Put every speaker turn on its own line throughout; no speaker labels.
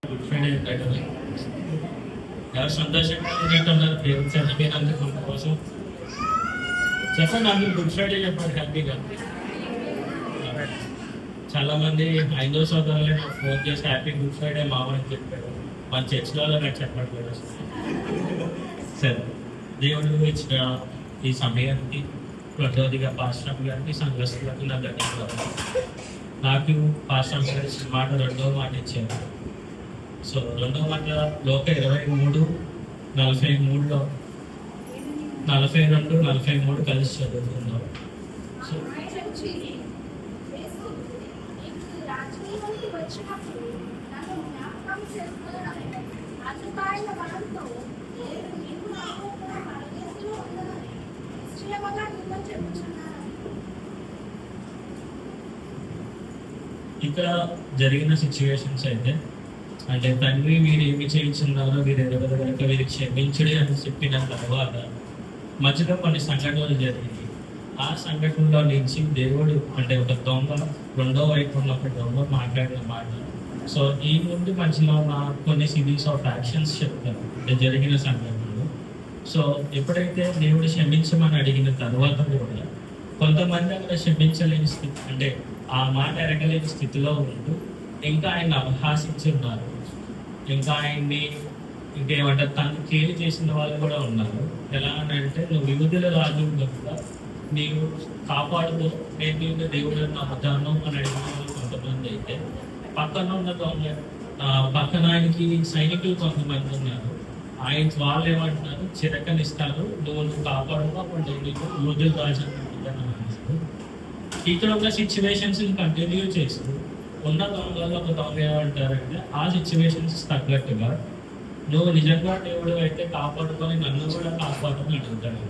Good Friday ఏంటంటే ఎవరు సంతోషంగా ఉన్నట్టున్నారు దేవుడు చనిపోయినందుకు కోసం చెప్పండి. అందరూ గుడ్ ఫ్రైడే చెప్పండి హ్యాపీగా. చాలా మంది హైందవ సోదరులు ఫోన్ చేసి హ్యాపీ గుడ్ ఫ్రైడే మామ అని చెప్పారు. మన చర్చిలో నాకు చెప్పట్లేదు. సరే, దేవుడు ఇచ్చిన ఈ సమయానికి రెండవదిగా పాస్టర్ గారికి సంఘస్థులకు నా ధన్యవాదాలు. నాకు పాస్టర్ గారు ఇచ్చిన మాట రెండవ మాట ఇచ్చారు. సో రెండవ మాట లోక 23:43లో 42-43 కలిసి చదువుతున్నాం. సో ఇక్కడ జరిగిన సిచ్యువేషన్స్ అయితే అంటే తండ్రి మీరు ఏమి చేయించున్నారో మీరు ఎరగదు కనుక వీరు క్షమించడి అని చెప్పిన తర్వాత మధ్యలో కొన్ని సంఘటనలు జరిగింది. ఆ సంఘటనలో నుంచి దేవుడు అంటే ఒక దొంగ రెండో వైపు ఉన్న ఒక దొంగ మాట్లాడిన మాట. సో ఈ ముందు మధ్యలో ఉన్న కొన్ని సిరీస్ ఆఫ్ యాక్షన్స్ చెప్తారు అంటే జరిగిన సంఘటనలు. సో ఎప్పుడైతే దేవుడు క్షమించమని అడిగిన తర్వాత కూడా కొంతమంది అక్కడ క్షమించలేని స్థితి అంటే ఆ మాట ఎరగలేని స్థితిలో ఉంటూ ఇంకా ఆయన అపహాసించున్నారు. ఇంకా ఆయన్ని ఇంకేమంటారు తను కేలి చేసిన వాళ్ళు కూడా ఉన్నారు. ఎలా అని అంటే నువ్వు వివిధుల రాజు కనుక నీవు కాపాడుతూ నేను దేవుడు నమ్ముతాను అని అడిగిన వాళ్ళు కొంతమంది అయితే పక్కన ఉన్న పక్కన ఆయనకి సైనికులు కొంతమంది ఉన్నారు. ఆయన వాళ్ళు ఏమంటున్నారు చిరకనిస్తారు నువ్వు కాపాడుకో అప్పుడు నేను నీకు వివిధుల రాజు నమ్ముతాను అన్నారు. ఇక్కడ ఉన్న సిచ్యువేషన్స్ కంటిన్యూ చేస్తూ ఉన్న దొంగలు ఒక దొంగ ఏమంటారంటే ఆ సిచ్యువేషన్స్ తగ్గట్టుగా నువ్వు నిజంగా దేవుడు అయితే కాపాడుకొని నన్ను కూడా కాపాడుకొని అడుగుతాడు.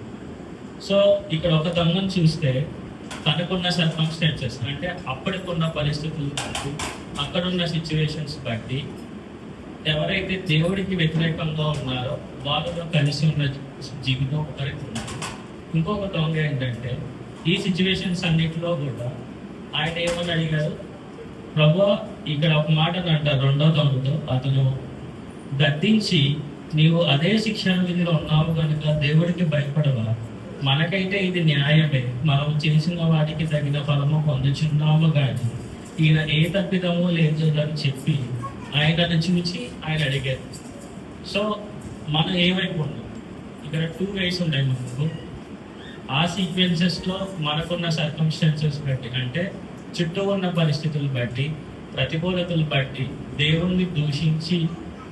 సో ఇక్కడ ఒక దొంగను చూస్తే తనకున్న సర్కమ్స్టాన్సెస్ అంటే అప్పటికున్న పరిస్థితులు బట్టి అక్కడున్న సిచ్యువేషన్స్ బట్టి ఎవరైతే దేవుడికి వ్యతిరేకంగా ఉన్నారో వాళ్ళతో కలిసి ఉన్న జీవితం ఒకరికి ఉన్నారు. ఇంకొక దొంగ ఏంటంటే ఈ సిచ్యువేషన్స్ అన్నిటిలో కూడా ఆయన ఏమని అడిగారు, ప్రభు ఇక్కడ ఒక మాట అంటారు రెండో దొంగతో అతను గద్దించి నీవు అదే శిక్షణ విధిలో ఉన్నావు కనుక దేవుడికి భయపడవా, మనకైతే ఇది న్యాయమే, మనం చేసిన వాటికి తగిన ఫలము పొందుచున్నాము కానీ ఈయన ఏ తప్పిదము లేదు అని చెప్పి ఆయనను చూసి ఆయన అడిగారు. సో మనం ఏమైపు ఉన్నాం ఇక్కడ 2 ways ఉంటాయి మనకు. ఆ సీక్వెన్సెస్లో మనకున్న సర్కమ్స్టాన్సెస్ బట్టి అంటే చుట్టూ ఉన్న పరిస్థితులు బట్టి ప్రతికూలతలు బట్టి దేవుణ్ణి దూషించి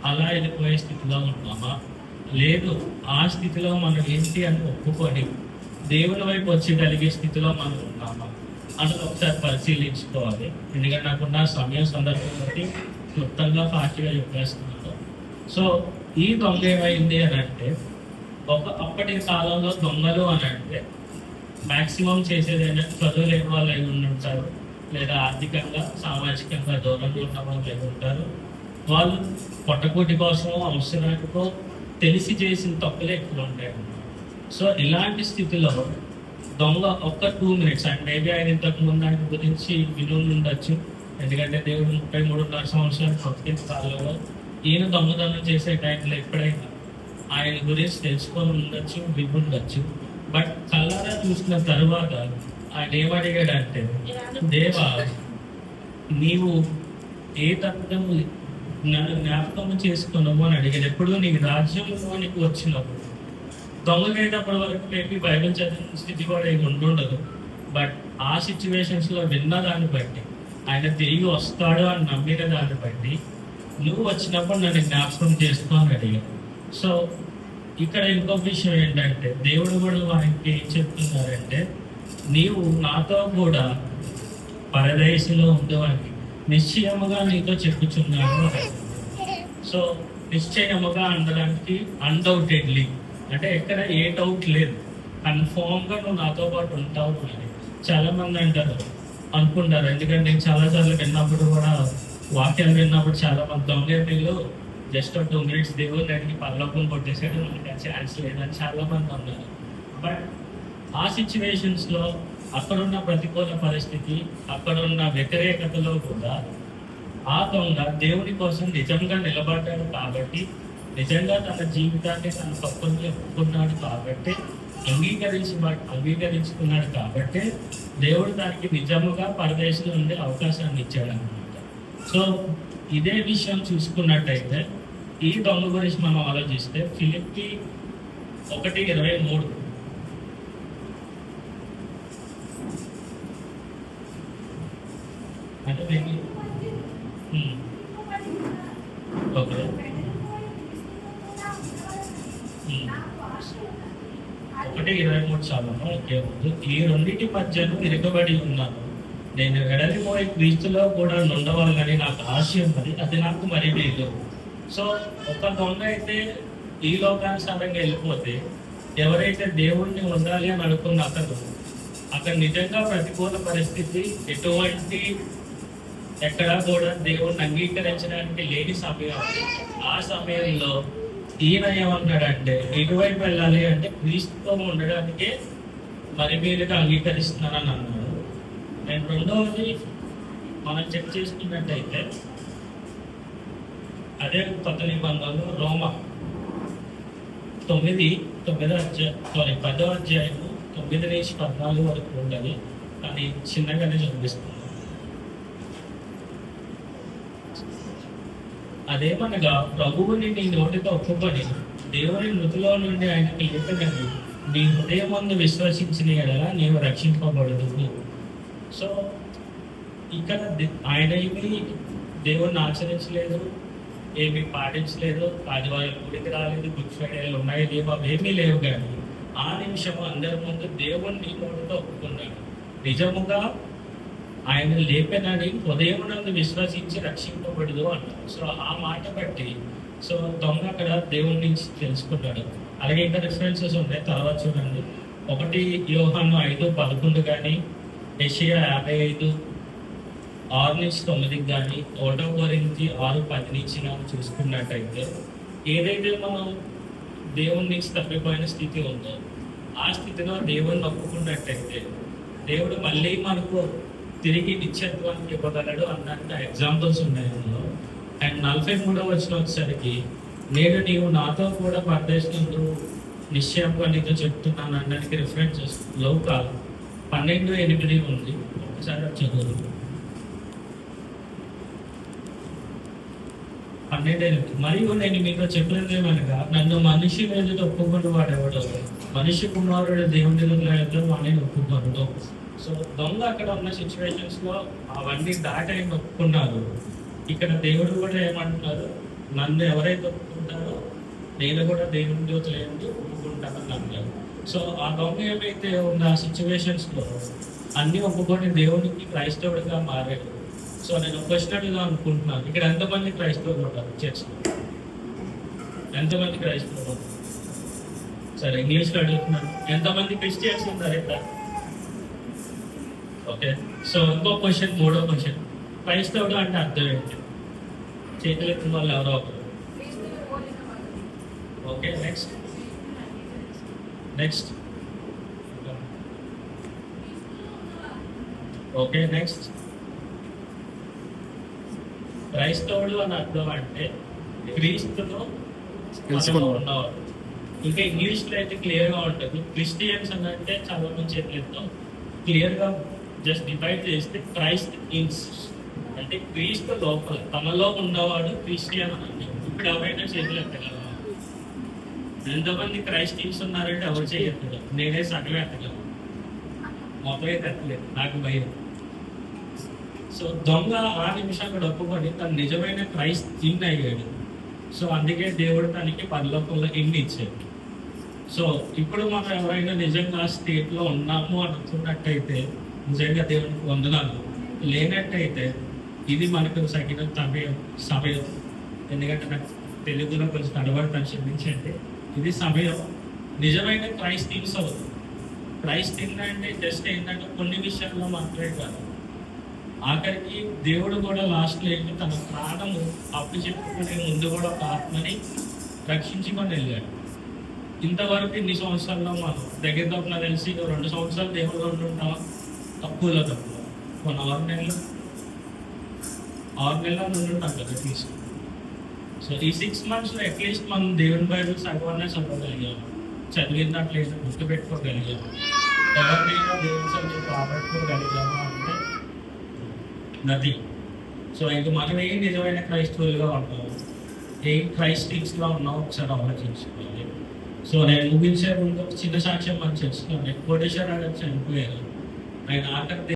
అలా వెళ్ళిపోయే స్థితిలో ఉన్నామా, లేదు ఆ స్థితిలో మనం ఏంటి అని ఒప్పుకొని దేవుని వైపు వచ్చేయగలిగే స్థితిలో మనం ఉన్నామా అన్నది ఒకసారి పరిశీలించుకోవాలి. ఎందుకంటే నాకున్న సమయం సందర్భం బట్టి క్లుప్తంగా ఫాస్ట్గా చెప్పేస్తున్నాను. సో ఈ దొంగ ఏమైంది అని అంటే అప్పటి కాలంలో దొంగలు అని అంటే మ్యాక్సిమం చేసేది ఏంటంటే చదువు లేని వాళ్ళు అయి ఉంటారు, లేదా ఆర్థికంగా సామాజికంగా దూరంగా ఉన్న వాళ్ళు అయి ఉంటారు. వాళ్ళు పొట్టకూటి కోసం అవసరానికో తెలిసి చేసిన తప్పులే ఎక్కువ ఉంటాయి అన్నమాట. సో ఇలాంటి స్థితిలో దొంగ ఒక్క 2 minutes అండ్ మేబీ ఆయన ఇంతకుముందు ఆయన గురించి వినులు ఉండొచ్చు. ఎందుకంటే దేవుడు 33.5 సంవత్సరాలు కొట్టిన కాలంలో ఈయన దొంగతనం చేసే టైంలో ఎప్పుడైనా ఆయన గురించి తెలుసుకొని ఉండొచ్చు, వినుండొచ్చు. బట్ కళ్ళారా చూసిన తర్వాత ఆయన ఏమడిగాడంటే, దేవా నీవు ఏ తత్వము నన్ను జ్ఞాపకం చేసుకున్నావు అని అడిగాడు. ఎప్పుడు నీ రాజ్యంలో నీకు వచ్చినప్పుడు దొంగలైనప్పటి వరకు మేబీ బైబిల్ చదివిన స్థితి కూడా ఏమి ఉండుండదు. బట్ ఆ సిచ్యువేషన్స్లో విన్న దాన్ని బట్టి ఆయన తిరిగి వస్తాడు అని నమ్మిన దాన్ని బట్టి నువ్వు వచ్చినప్పుడు నన్ను జ్ఞాపకం చేసుకో అని అడిగాడు. సో ఇక్కడ ఇంకొక విషయం ఏంటంటే దేవుడు కూడా ఆయనకి ఏం చెప్తున్నారంటే నీవు నాతో కూడా పరదేశంలో ఉండేవాడిని నిశ్చయముగా నీతో చెప్పుచున్నాను. సో నిశ్చయముగా అనడానికి అన్డౌటెడ్లీ అంటే ఎక్కడ ఏ డౌట్ లేదు, కన్ఫామ్గా నువ్వు నాతో పాటు ఉంటావు అని చాలా మంది అనుకుంటారు. ఎందుకంటే నేను చాలాసార్లు విన్నప్పుడు కూడా వాక్యాలు విన్నప్పుడు చాలా మంది దొంగలు జస్ట్ 2 minutes దేవుడిని అడిగి పరలోకం కొట్టేసాడు మనకి ఆ ఛాన్స్ లేదని చాలా మంది ఉన్నారు. బట్ ఆ సిచ్యువేషన్స్లో అక్కడున్న ప్రతికూల పరిస్థితి, అక్కడున్న వ్యతిరేకతలో కూడా ఆ దొంగ దేవుని కోసం నిజంగా నిలబడ్డాడు కాబట్టి, నిజంగా తన జీవితాన్ని తన తప్పుల్ని ఒప్పుకున్నాడు కాబట్టి, అంగీకరించుకున్నాడు కాబట్టి దేవుడు దానికి నిజముగా పరదేశంలో ఉండే అవకాశాన్ని ఇచ్చాడు అనమాట. సో ఇదే విషయం చూసుకున్నట్టయితే ఈ దొంగ గురించి మనం ఆలోచిస్తే ఫిలిప్పీ 1:23 అంటే ఓకే 1:23 చాలను ఓకే. ఈ రెండింటి మధ్యను తిరగబడి ఉన్నాను, నేను వెడలిపోయి క్రీస్తులో కూడా ఉండవాలని నాకు ఆశయం మరి అది నాకు మరి లేదు. సో ఒక దొంగ అయితే ఈ లోకానుసారంగా వెళ్ళిపోతే, ఎవరైతే దేవుణ్ణి ఉండాలి అని అనుకున్న అక్కడ నిజంగా ప్రతికూల పరిస్థితి ఎటువంటి ఎక్కడా కూడా దేవుణ్ణి అంగీకరించడానికి లేని సమయం, ఆ సమయంలో ఈయన ఏమన్నాడంటే ఇటువైపు వెళ్ళాలి అంటే క్రీస్తుతో ఉండడానికే మరి మీరుగా అంగీకరిస్తున్నానని అన్నాడు. నేను రెండవది మనం చెక్ చేసుకున్నట్టయితే అదే కొత్త నిబంధనలు రోమా 10వ అధ్యాయం 9-14 వరకు ఉండదు, కానీ చిన్నగానే చూపిస్తుంది. అదేమనగా ప్రభువుని నీ నోటితో ఒప్పుకొని దేవుని మృతిలో నుండి ఆయనకి లేపనని నీ హృదయం ముందు విశ్వసించిన ఎడల నీవు రక్షింపబడదు. సో ఇక్కడ ఆయన ఏమి దేవుణ్ణి ఆచరించలేదు, ఏమి పాటించలేదు, ఆదివారం గుడికి రాలేదు, గుడ్ ఫ్రైడేలు ఉన్నాయి లేవు, అవేమీ లేవు. కానీ ఆ నిమిషం అందరి ముందు దేవుణ్ణి నోటితో ఒప్పుకున్నాడు, నిజముగా ఆయన లేపెనని హృదయమునందు విశ్వసించి రక్షింపబడదు అన్నాడు. సో ఆ మాట బట్టి సో దొంగ అక్కడ దేవుడి నుంచి తెలుసుకున్నాడు. అలాగే ఇంకా రిఫరెన్సెస్ ఉన్నాయి, తర్వాత చూడండి. 1 యోహాను 5:11 కానీ, యెషయా 55:6-9 కానీ, 1 కొరింథీ 6:10 చూసుకున్నట్టయితే, ఏదైతే మనం దేవుడి నుంచి తప్పిపోయిన స్థితి ఉందో ఆ స్థితిలో దేవుణ్ణి ఒప్పుకున్నట్టయితే దేవుడు మళ్ళీ మనకు తిరిగి నిత్యత్వానికి ఇవ్వగలడు అన్నట్టు ఎగ్జాంపుల్స్ ఉన్నాయి అందులో. అండ్ 43వ వచనం వచ్చేసరికి, నేను నీవు నాతో కూడా పరదేశంలో నిశ్చయంగా నీతో చెప్తున్నాను అన్నదానికి రిఫరెన్సెస్ లోకా 12:8 ఉంది. ఒకసారి చదువు. 12:8 మరియు నేను మీతో చెప్పినది ఏమనగా, నన్ను మనిషి మీద ఒప్పుకుని వాడేవాడు మనిషి కుమారుడు దేవుని ఎదురు వాడిని ఒప్పుకోడు. సో దొంగ అక్కడ ఉన్న సిచ్యువేషన్స్ లో అవన్నీ దాటి ఆయన ఒప్పుకున్నారు. ఇక్కడ దేవుడు కూడా ఏమంటున్నారు, నన్ను ఎవరైతే ఒప్పుకుంటారో నేను కూడా దేవుని జ్యోతులు ఏంటి ఒప్పుకుంటానని అన్నారు. సో ఆ దొంగ ఏమైతే ఉన్న సిచ్యువేషన్స్ లో అన్ని ఒప్పుకొని దేవునికి క్రైస్తవుడిగా మారాడు. సో నేను క్వశ్చన్ అనుకుంటున్నాను, ఇక్కడ ఎంతమంది క్రైస్తవులు ఉంటారు చర్చ్లో? ఎంతమంది క్రైస్తవులు? సరే ఇంగ్లీష్లో అడుగుతున్నాను, ఎంతమంది క్రిస్టియన్స్ ఉన్నారు ఇక్కడ? ఓకే. సో ఇంకో క్వశ్చన్, 3వ క్వశ్చన్, క్రైస్తవుడు అంటే అర్థం ఏంటి? చేతులు ఎత్తిన వాళ్ళు ఎవరో ఒకరు. ఓకే. Next okay. నెక్స్ట్ క్రైస్తవుడు అని అర్థం అంటే క్రీస్తుతో ఉన్నవాడు. ఇంకా ఇంగ్లీష్లో అయితే క్లియర్గా ఉంటుంది. క్రిస్టియన్స్ అని అంటే చాలా మంది చేతులతో క్లియర్గా జస్ట్ డివైడ్ చేస్తే క్రైస్ట్ ఇన్స్ అంటే క్రీస్తు లోపల తమలో ఉన్నవాడు క్రిస్టియన్ అని. ఇప్పుడు ఎవరైనా చేతులు ఎత్తగలవా? ఎంతమంది క్రైస్టియన్స్ ఉన్నారంటే ఎవరు చేయట్లేదు. నేనే సగమే ఎత్తగలను, మొత్తం అయితే ఎత్తలేదు, నాకు భయం. సో దొంగ ఆ నిమిషంలో ఒప్పుకొని తను నిజమైన క్రైస్ట్ ఇన్ అయ్యాడు. సో అందుకే దేవుడు తనకి పరలోకంలో ఇన్ని ఇచ్చాడు. సో ఇప్పుడు మనం ఎవరైనా నిజంగా స్టేట్లో ఉన్నాము అనుకున్నట్టయితే నిజంగా దేవునికి వందనాలు. లేనట్టయితే ఇది మనకు తగిన సమయం. ఎందుకంటే నాకు తెలుగులో కొంచెం తడబడతాను, క్షమించండి. ఇది సమయం నిజమైన క్రైస్ట్ ఇన్స్ అవుతుంది. క్రైస్ట్ ఇన్ అంటే జస్ట్ ఏంటంటే కొన్ని విషయాల్లో మాత్రమే కాదు, ఆఖరికి దేవుడు కూడా లాస్ట్లో ఏంటి తన ప్రాణము అప్పు చెప్పుకునే ముందు కూడా ఒక ఆత్మని రక్షించుకొని వెళ్ళాడు. ఇంతవరకు ఇన్ని సంవత్సరాల్లో మనం దగ్గర తప్పున తెలిసి 2 సంవత్సరాలు దేవుడు ఉంటుంటాం, తక్కువ కొన్ని 6 నెలలు 6 నెలల నుండి ఉంటాం కదా తీసుకు. సో ఈ 6 monthsలో అట్లీస్ట్ మనం దేవుని బైబిల్ సగమన్నా చదవగలిగాము, చదివిన దాంట్లో ఏదో గుర్తుపెట్టుకోగలిగాము, ఎవరినైనా దేవుని సబ్జెక్ట్ రాబట్టుకోగలిగాము అంటే నది. సో ఇంక మనం ఏం నిజమైన క్రైస్తవులుగా ఉంటాము, ఏం క్రైస్టిక్స్గా ఉన్నాం ఒకసారి ఆలోచించుకోవాలి. సో నేను ముగించే ముందు ఒక చిన్న సాక్ష్యం మనం తెలుసుకోవాలి. కోటేశ్వర గారు చనిపోయారు. ఆయన ఆఖరి